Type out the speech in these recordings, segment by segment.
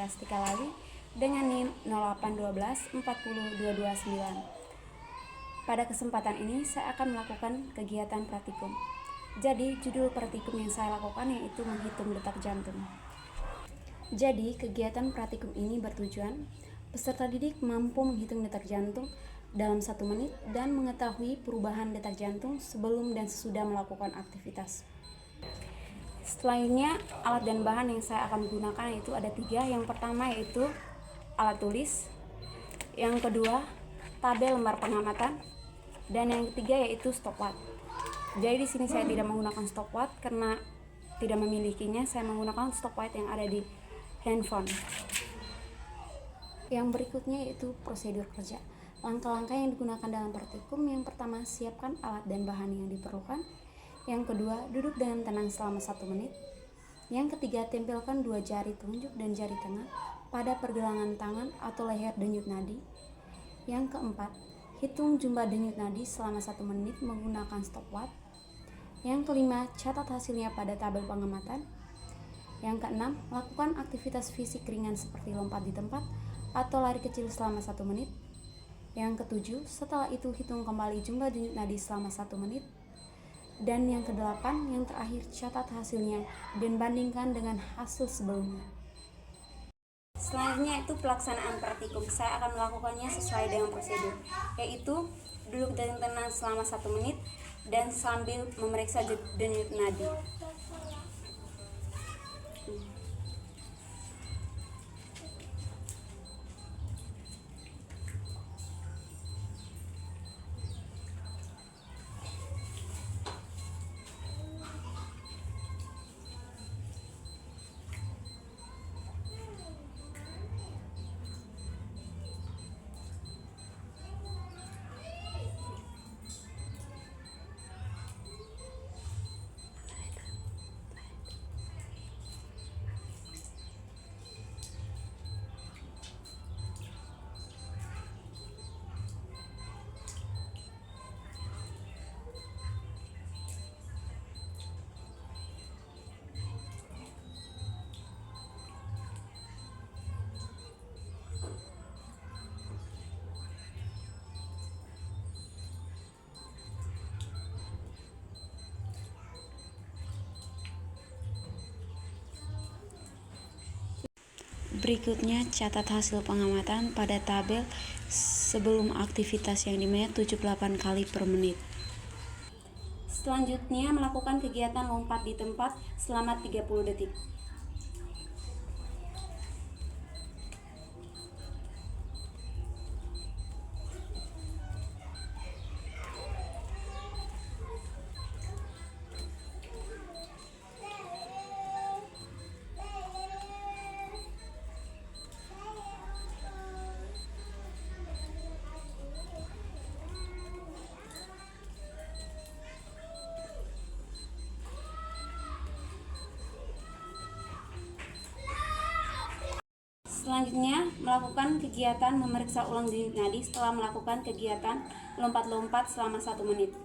Scholastika Lawi dengan NIM 081240229. Pada kesempatan ini saya akan melakukan kegiatan praktikum. Jadi judul praktikum yang saya lakukan yaitu menghitung detak jantung. Jadi kegiatan praktikum ini bertujuan peserta didik mampu menghitung detak jantung dalam 1 menit dan mengetahui perubahan detak jantung sebelum dan sesudah melakukan aktivitas. Selanjutnya, alat dan bahan yang saya akan gunakan yaitu ada 3. Yang pertama yaitu alat tulis, yang kedua tabel lembar pengamatan, dan yang ketiga yaitu stopwatch. Jadi di sini saya tidak menggunakan stopwatch karena tidak memilikinya. Saya menggunakan stopwatch yang ada di handphone. Yang berikutnya yaitu prosedur kerja. Langkah-langkah yang digunakan dalam praktikum: yang pertama, siapkan alat dan bahan yang diperlukan. Yang kedua, duduk dengan tenang selama 1 menit. Yang ketiga, tempelkan 2 jari telunjuk dan jari tengah pada pergelangan tangan atau leher denyut nadi. Yang keempat, hitung jumlah denyut nadi selama 1 menit menggunakan stopwatch. Yang kelima, catat hasilnya pada tabel pengamatan. Yang keenam, lakukan aktivitas fisik ringan seperti lompat di tempat atau lari kecil selama 1 menit. Yang ketujuh, setelah itu hitung kembali jumlah denyut nadi selama 1 menit. Dan yang kedelapan, yang terakhir, catat hasilnya dan bandingkan dengan hasil sebelumnya. Selanjutnya itu pelaksanaan praktikum. Saya akan melakukannya sesuai dengan prosedur, yaitu duduk dengan tenang selama 1 menit dan sambil memeriksa denyut nadi. Berikutnya, catat hasil pengamatan pada tabel sebelum aktivitas yang dimana 78 kali per menit. Selanjutnya, melakukan kegiatan lompat di tempat selama 30 detik. Selanjutnya, melakukan kegiatan memeriksa ulang denyut nadi setelah melakukan kegiatan lompat-lompat selama 1 menit.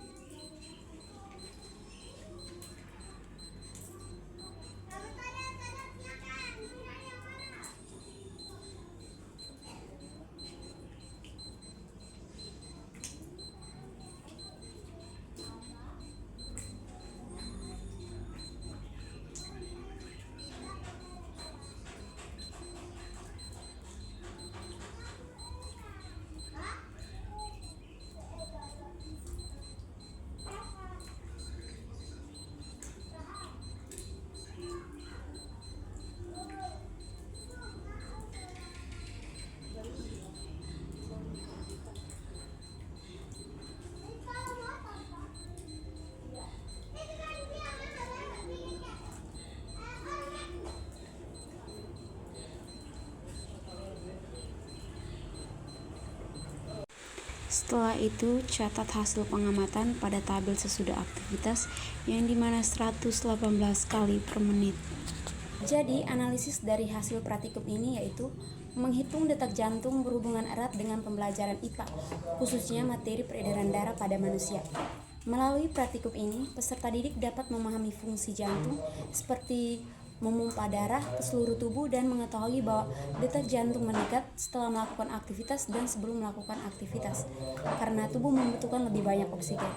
Setelah itu, catat hasil pengamatan pada tabel sesudah aktivitas yang dimana 118 kali per menit. Jadi, analisis dari hasil praktikum ini yaitu menghitung detak jantung berhubungan erat dengan pembelajaran IPA, khususnya materi peredaran darah pada manusia. Melalui praktikum ini, peserta didik dapat memahami fungsi jantung seperti memompa darah ke seluruh tubuh, dan mengetahui bahwa detak jantung meningkat setelah melakukan aktivitas dan sebelum melakukan aktivitas, karena tubuh membutuhkan lebih banyak oksigen.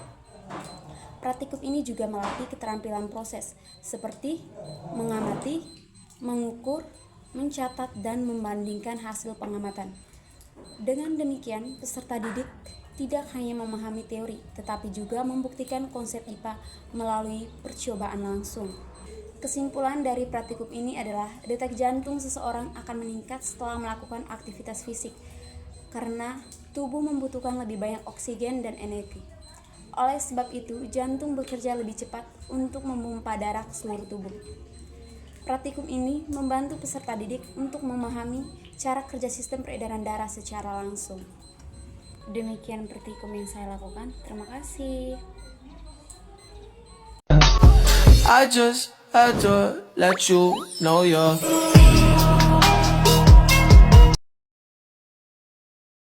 Praktikum ini juga melatih keterampilan proses, seperti mengamati, mengukur, mencatat, dan membandingkan hasil pengamatan. Dengan demikian, peserta didik tidak hanya memahami teori, tetapi juga membuktikan konsep IPA melalui percobaan langsung. Kesimpulan dari praktikum ini adalah detak jantung seseorang akan meningkat setelah melakukan aktivitas fisik, karena tubuh membutuhkan lebih banyak oksigen dan energi. Oleh sebab itu, jantung bekerja lebih cepat untuk memompa darah ke seluruh tubuh. Praktikum ini membantu peserta didik untuk memahami cara kerja sistem peredaran darah secara langsung. Demikian praktikum yang saya lakukan. Terima kasih. I just had to let you know you're